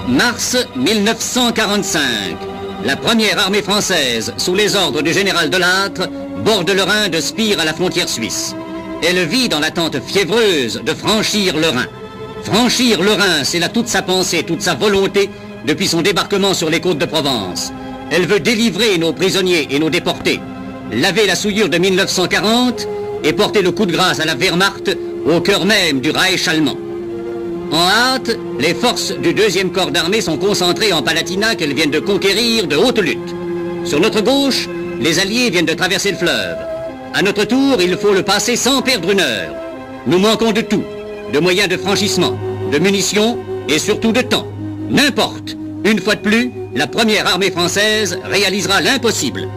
Mars 1945. La première armée française, sous les ordres du général Delattre, borde le Rhin de Spire à la frontière suisse. Elle vit dans l'attente fiévreuse de franchir le Rhin. Franchir le Rhin, c'est là toute sa pensée, toute sa volonté depuis son débarquement sur les côtes de Provence. Elle veut délivrer nos prisonniers et nos déportés, laver la souillure de 1940 et porter le coup de grâce à la Wehrmacht au cœur même du Reich allemand. En hâte, les forces du 2e corps d'armée sont concentrées en Palatinat qu'elles viennent de conquérir de haute lutte. Sur notre gauche, les Alliés viennent de traverser le fleuve. À notre tour, il faut le passer sans perdre une heure. Nous manquons de tout, de moyens de franchissement, de munitions et surtout de temps. N'importe, une fois de plus, la première armée française réalisera l'impossible.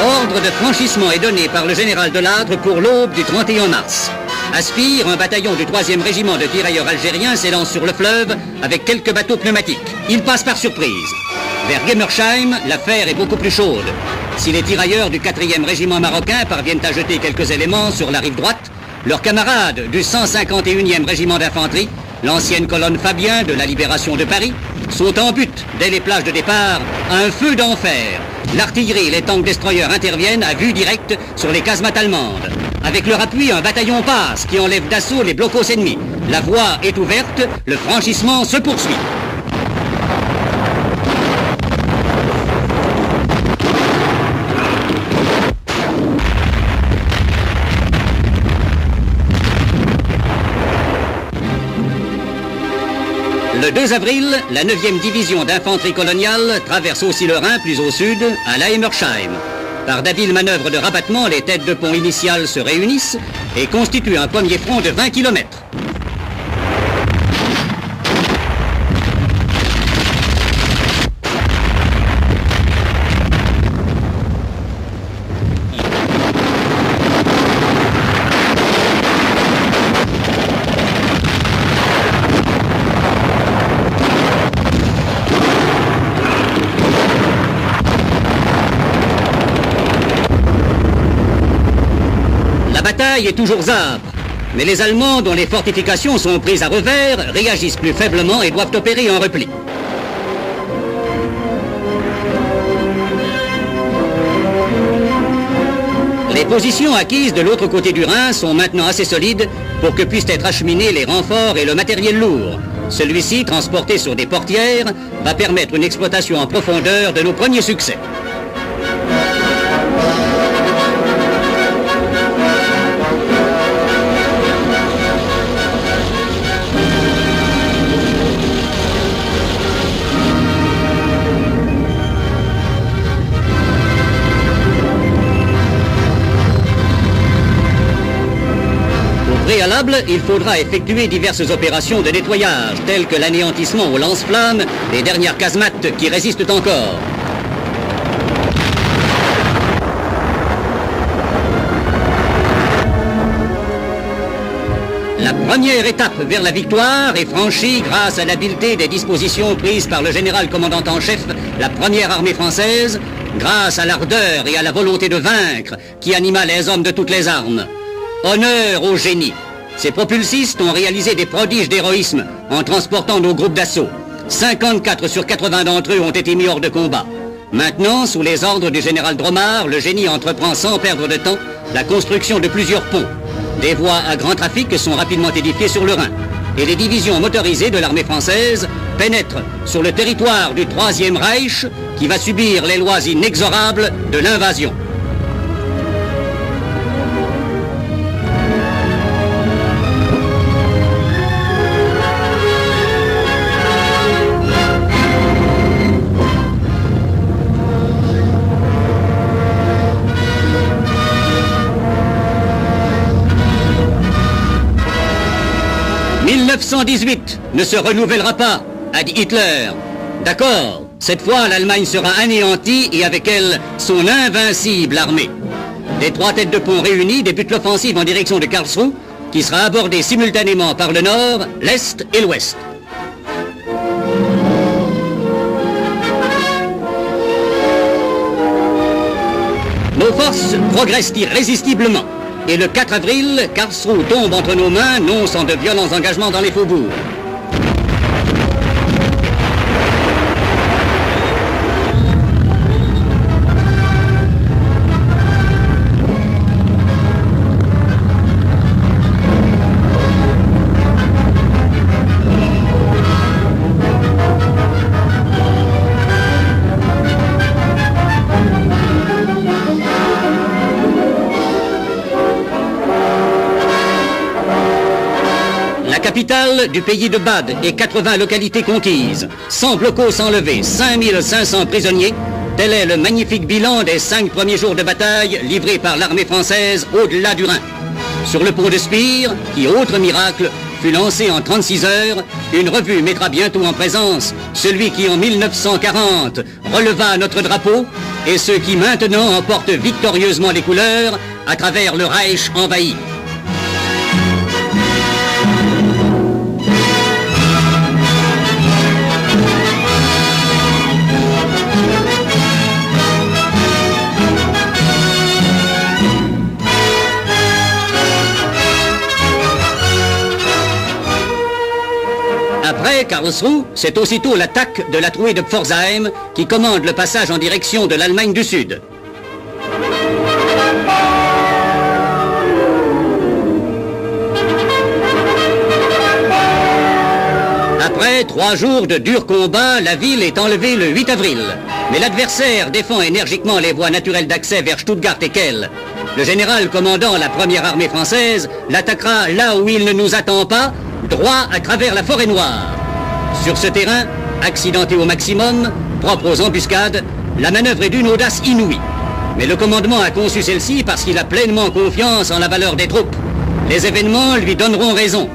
L'ordre de franchissement est donné par le général Delattre pour l'aube du 31 mars. À Spire, un bataillon du 3e régiment de tirailleurs algériens s'élance sur le fleuve avec quelques bateaux pneumatiques. Il passe par surprise. Vers Gemmersheim, l'affaire est beaucoup plus chaude. Si les tirailleurs du 4e régiment marocain parviennent à jeter quelques éléments sur la rive droite, leurs camarades du 151e régiment d'infanterie, l'ancienne colonne Fabien de la libération de Paris, sont en butte dès les plages de départ à un feu d'enfer. L'artillerie et les tanks destroyers interviennent à vue directe sur les casemates allemandes. Avec leur appui, un bataillon passe qui enlève d'assaut les blocos ennemis. La voie est ouverte, le franchissement se poursuit. Le 2 avril, la 9e division d'infanterie coloniale traverse aussi le Rhin plus au sud, à Laemersheim. Par d'habiles manœuvres de rabattement, les têtes de pont initiales se réunissent et constituent un premier front de 20 km. La bataille est toujours âpre, mais les Allemands, dont les fortifications sont prises à revers, réagissent plus faiblement et doivent opérer en repli. Les positions acquises de l'autre côté du Rhin sont maintenant assez solides pour que puissent être acheminés les renforts et le matériel lourd. Celui-ci, transporté sur des portières, va permettre une exploitation en profondeur de nos premiers succès. Préalable, il faudra effectuer diverses opérations de nettoyage, telles que l'anéantissement aux lance-flammes des dernières casemates qui résistent encore. La première étape vers la victoire est franchie grâce à l'habileté des dispositions prises par le général commandant en chef, la première armée française, grâce à l'ardeur et à la volonté de vaincre qui anima les hommes de toutes les armes. Honneur au génie. Ces propulsistes ont réalisé des prodiges d'héroïsme en transportant nos groupes d'assaut. 54 sur 80 d'entre eux ont été mis hors de combat. Maintenant, sous les ordres du général Dromard, le génie entreprend sans perdre de temps la construction de plusieurs ponts. Des voies à grand trafic sont rapidement édifiées sur le Rhin. Et les divisions motorisées de l'armée française pénètrent sur le territoire du 3e Reich qui va subir les lois inexorables de l'invasion. « 1918 ne se renouvellera pas », a dit Hitler. D'accord, cette fois l'Allemagne sera anéantie et avec elle son invincible armée. Les 3 têtes de pont réunies débutent l'offensive en direction de Karlsruhe qui sera abordé simultanément par le nord, l'est et l'ouest. Nos forces progressent irrésistiblement. Et le 4 avril, Karlsruhe tombe entre nos mains, non sans de violents engagements dans les faubourgs. La capitale du pays de Bade et 80 localités conquises, 100 blocos enlevés, 5500 prisonniers, tel est le magnifique bilan des 5 premiers jours de bataille livrés par l'armée française au-delà du Rhin. Sur le pont de Spire, qui, autre miracle, fut lancé en 36 heures, une revue mettra bientôt en présence celui qui en 1940 releva notre drapeau et ceux qui maintenant emportent victorieusement les couleurs à travers le Reich envahi. Après Karlsruhe, c'est aussitôt l'attaque de la trouée de Pforzheim qui commande le passage en direction de l'Allemagne du Sud. Après 3 jours de durs combats, la ville est enlevée le 8 avril. Mais l'adversaire défend énergiquement les voies naturelles d'accès vers Stuttgart et Kehl. Le général commandant la première armée française l'attaquera là où il ne nous attend pas, droit à travers la forêt noire. Sur ce terrain, accidenté au maximum, propre aux embuscades, la manœuvre est d'une audace inouïe. Mais le commandement a conçu celle-ci parce qu'il a pleinement confiance en la valeur des troupes. Les événements lui donneront raison.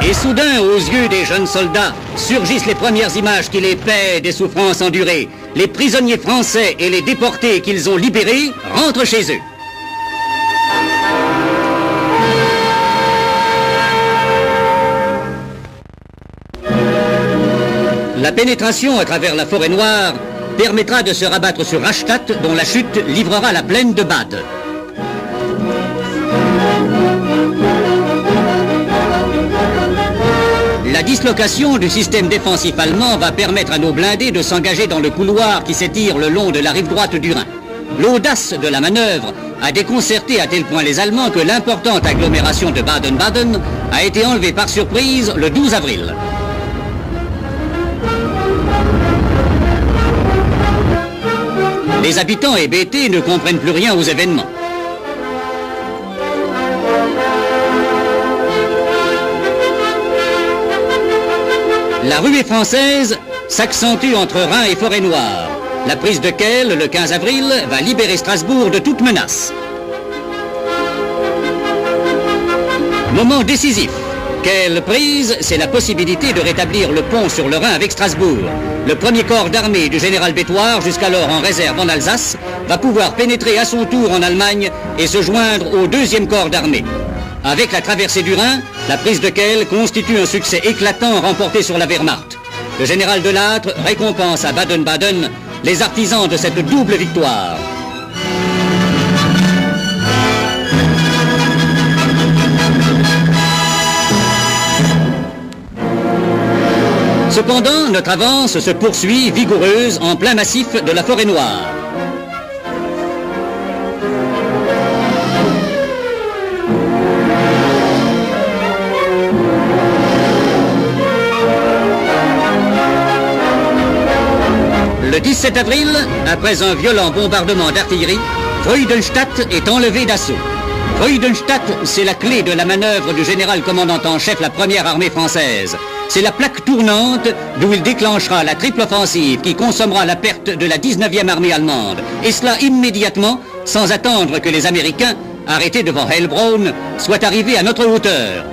Et soudain, aux yeux des jeunes soldats, surgissent les premières images qui les paient des souffrances endurées. Les prisonniers français et les déportés qu'ils ont libérés rentrent chez eux. La pénétration à travers la forêt noire permettra de se rabattre sur Rastatt, dont la chute livrera la plaine de Bade. La dislocation du système défensif allemand va permettre à nos blindés de s'engager dans le couloir qui s'étire le long de la rive droite du Rhin. L'audace de la manœuvre a déconcerté à tel point les Allemands que l'importante agglomération de Baden-Baden a été enlevée par surprise le 12 avril. Les habitants hébétés ne comprennent plus rien aux événements. La ruée française s'accentue entre Rhin et Forêt-Noire. La prise de Kehl, le 15 avril, va libérer Strasbourg de toute menace. Moment décisif. Kehl prise, c'est la possibilité de rétablir le pont sur le Rhin avec Strasbourg. Le premier corps d'armée du général Bétoir, jusqu'alors en réserve en Alsace, va pouvoir pénétrer à son tour en Allemagne et se joindre au deuxième corps d'armée. Avec la traversée du Rhin, la prise de Kehl constitue un succès éclatant remporté sur la Wehrmacht. Le général de Lattre récompense à Baden-Baden les artisans de cette double victoire. Cependant, notre avance se poursuit vigoureuse en plein massif de la forêt noire. Le 17 avril, après un violent bombardement d'artillerie, Freudenstadt est enlevé d'assaut. Freudenstadt, c'est la clé de la manœuvre du général commandant en chef la première armée française. c'est la plaque tournante d'où il déclenchera la triple offensive qui consommera la perte de la 19e armée allemande. Et cela immédiatement, sans attendre que les Américains, arrêtés devant Heilbronn, soient arrivés à notre hauteur.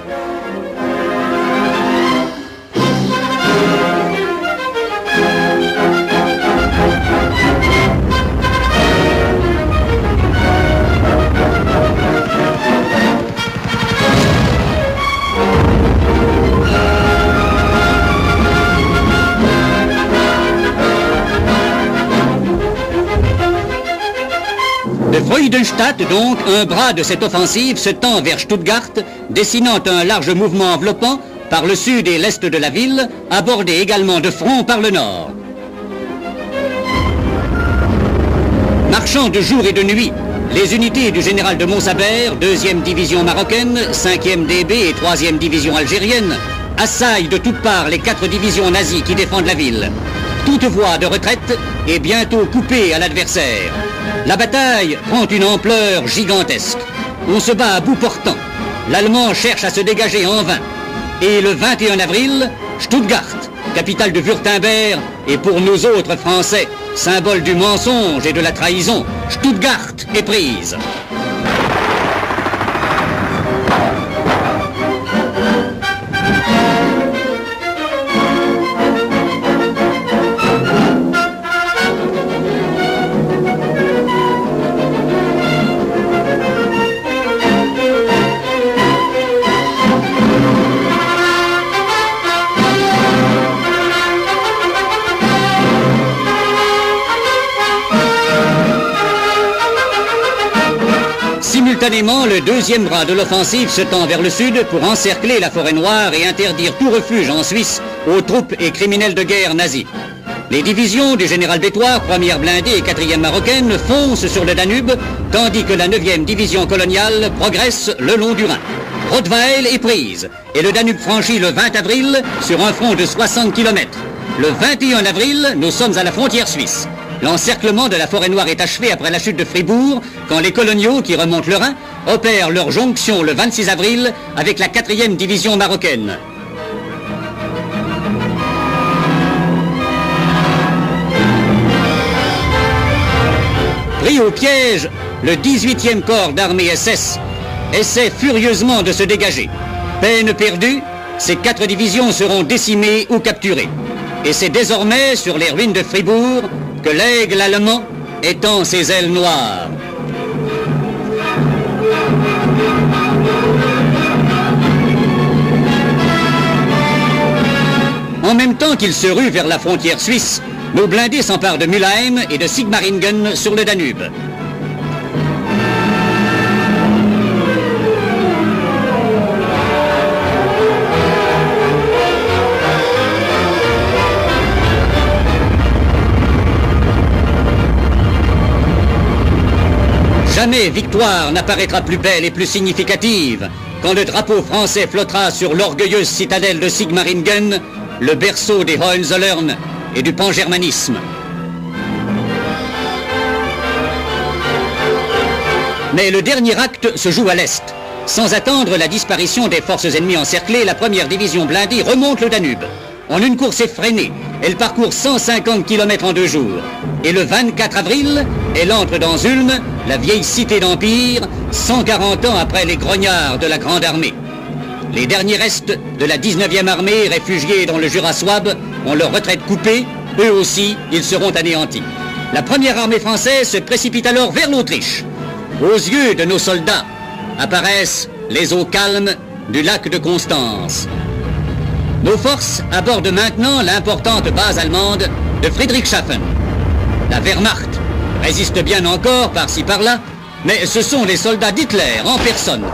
De Freudenstadt, donc, un bras de cette offensive se tend vers Stuttgart, dessinant un large mouvement enveloppant par le sud et l'est de la ville, abordé également de front par le nord. Marchant de jour et de nuit, les unités du général de Montsabert, 2e division marocaine, 5e DB et 3e division algérienne, assaillent de toutes parts les 4 divisions nazies qui défendent la ville. Toute voie de retraite est bientôt coupée à l'adversaire. La bataille prend une ampleur gigantesque. On se bat à bout portant. L'Allemand cherche à se dégager en vain. Et le 21 avril, Stuttgart, capitale de Wurtemberg, et pour nous autres Français, symbole du mensonge et de la trahison, Stuttgart est prise. Simultanément, le deuxième bras de l'offensive se tend vers le sud pour encercler la forêt noire et interdire tout refuge en Suisse aux troupes et criminels de guerre nazis. Les divisions du général Bétoir, 1e blindée et 4e marocaine, foncent sur le Danube, tandis que la 9e division coloniale progresse le long du Rhin. Rottweil est prise, et le Danube franchit le 20 avril sur un front de 60 km. Le 21 avril, nous sommes à la frontière suisse. L'encerclement de la forêt noire est achevé après la chute de Fribourg, quand les coloniaux qui remontent le Rhin opèrent leur jonction le 26 avril avec la 4e division marocaine. Pris au piège, le 18e corps d'armée SS essaie furieusement de se dégager. Peine perdue, ces 4 divisions seront décimées ou capturées. Et c'est désormais sur les ruines de Fribourg que l'aigle allemand étend ses ailes noires. En même temps qu'ils se ruent vers la frontière suisse, nos blindés s'emparent de Mülheim et de Sigmaringen sur le Danube. Jamais victoire n'apparaîtra plus belle et plus significative quand le drapeau français flottera sur l'orgueilleuse citadelle de Sigmaringen, le berceau des Hohenzollern et du pangermanisme. Mais le dernier acte se joue à l'est. Sans attendre la disparition des forces ennemies encerclées, la 1e division blindée remonte le Danube. En une course effrénée, elle parcourt 150 km en 2 jours. Et le 24 avril, elle entre dans Ulm, la vieille cité d'Empire, 140 ans après les grognards de la Grande Armée. Les derniers restes de la 19e armée, réfugiés dans le Jura souabe, ont leur retraite coupée. Eux aussi, ils seront anéantis. La première armée française se précipite alors vers l'Autriche. Aux yeux de nos soldats apparaissent les eaux calmes du lac de Constance. Nos forces abordent maintenant l'importante base allemande de Friedrichshafen. La Wehrmacht résiste bien encore par-ci par-là, mais ce sont les soldats d'Hitler en personne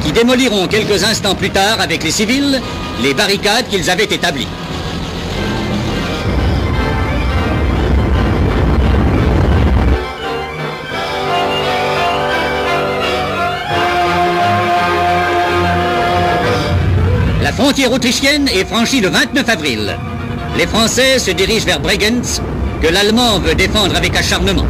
qui démoliront quelques instants plus tard avec les civils les barricades qu'ils avaient établies. La frontière autrichienne est franchie le 29 avril. Les Français se dirigent vers Bregenz, que l'Allemand veut défendre avec acharnement.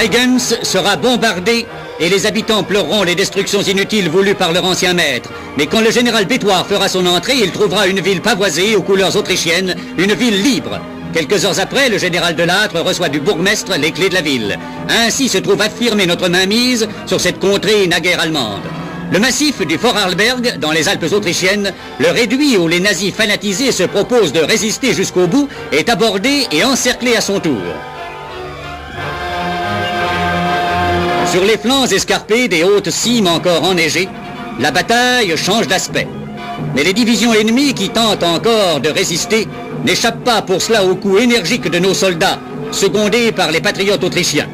Bregenz sera bombardé et les habitants pleureront les destructions inutiles voulues par leur ancien maître. Mais quand le général Bétoir fera son entrée, il trouvera une ville pavoisée aux couleurs autrichiennes, une ville libre. Quelques heures après, le général de Lattre reçoit du bourgmestre les clés de la ville. Ainsi se trouve affirmée notre mainmise sur cette contrée naguère allemande. Le massif du Fort Arlberg, dans les Alpes autrichiennes, le réduit où les nazis fanatisés se proposent de résister jusqu'au bout, est abordé et encerclé à son tour. Sur les flancs escarpés des hautes cimes encore enneigées, la bataille change d'aspect. Mais les divisions ennemies qui tentent encore de résister n'échappent pas pour cela au coup énergique de nos soldats, secondés par les patriotes autrichiens.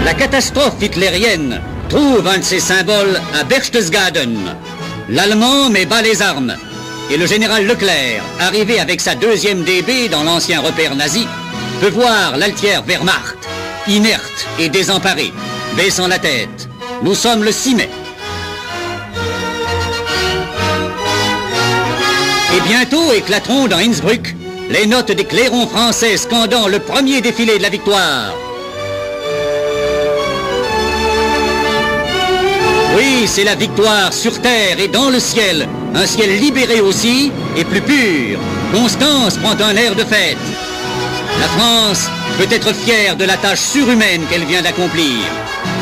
La catastrophe hitlérienne trouve un de ses symboles à Berchtesgaden. L'Allemand met bas les armes et le général Leclerc, arrivé avec sa 2e DB dans l'ancien repère nazi, peut voir l'Altière Wehrmacht, inerte et désemparée, baissant la tête. Nous sommes le 6 mai. Et bientôt éclateront dans Innsbruck les notes des clairons français scandant le premier défilé de la victoire. Oui, c'est la victoire sur terre et dans le ciel, un ciel libéré aussi et plus pur. Constance prend un air de fête. La France peut être fière de la tâche surhumaine qu'elle vient d'accomplir.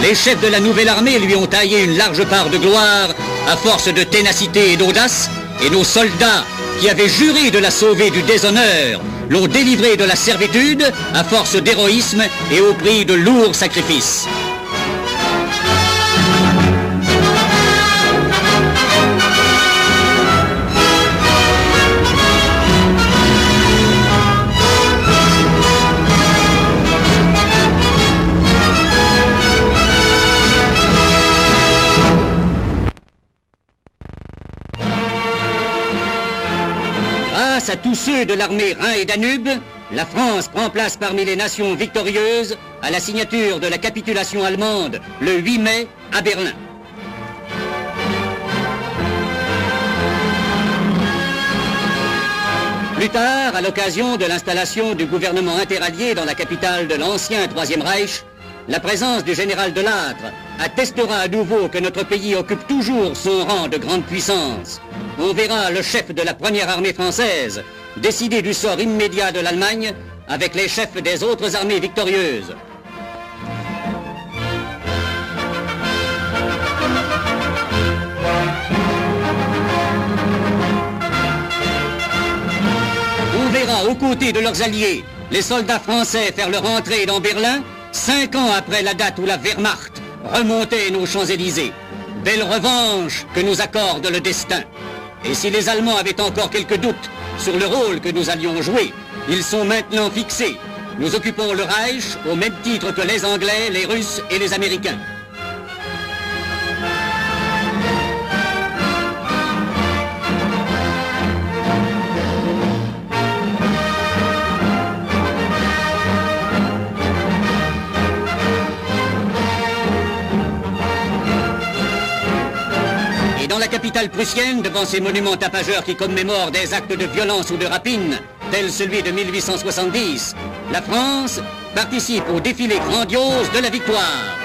Les chefs de la nouvelle armée lui ont taillé une large part de gloire à force de ténacité et d'audace, et nos soldats, qui avaient juré de la sauver du déshonneur, l'ont délivrée de la servitude à force d'héroïsme et au prix de lourds sacrifices. Grâce à tous ceux de l'armée Rhin et Danube, la France prend place parmi les nations victorieuses à la signature de la capitulation allemande le 8 mai à Berlin. Plus tard, à l'occasion de l'installation du gouvernement interallié dans la capitale de l'ancien Troisième Reich, la présence du général de Lattre attestera à nouveau que notre pays occupe toujours son rang de grande puissance. On verra le chef de la première armée française décider du sort immédiat de l'Allemagne avec les chefs des autres armées victorieuses. On verra aux côtés de leurs alliés les soldats français faire leur entrée dans Berlin 5 ans après la date où la Wehrmacht remontait nos Champs-Élysées. Belle revanche que nous accorde le destin. Et si les Allemands avaient encore quelques doutes sur le rôle que nous allions jouer, ils sont maintenant fixés. Nous occupons le Reich au même titre que les Anglais, les Russes et les Américains. Dans la capitale prussienne, devant ces monuments tapageurs qui commémorent des actes de violence ou de rapine, tel celui de 1870, la France participe au défilé grandiose de la victoire.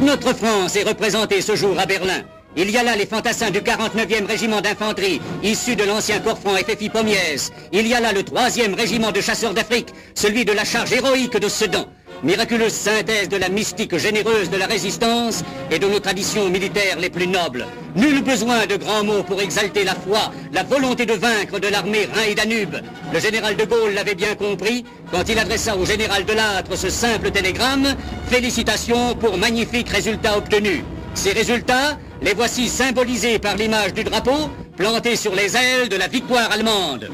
Notre France est représentée ce jour à Berlin. Il y a là les fantassins du 49e régiment d'infanterie, issus de l'ancien corps franc FFI Pommiès. Il y a là le 3e régiment de chasseurs d'Afrique, celui de la charge héroïque de Sedan. Miraculeuse synthèse de la mystique généreuse de la résistance et de nos traditions militaires les plus nobles. Nul besoin de grands mots pour exalter la foi, la volonté de vaincre de l'armée Rhin et Danube. Le général de Gaulle l'avait bien compris quand il adressa au général de Lattre ce simple télégramme « Félicitations pour magnifiques résultats obtenus ». Ces résultats, les voici symbolisés par l'image du drapeau planté sur les ailes de la victoire allemande.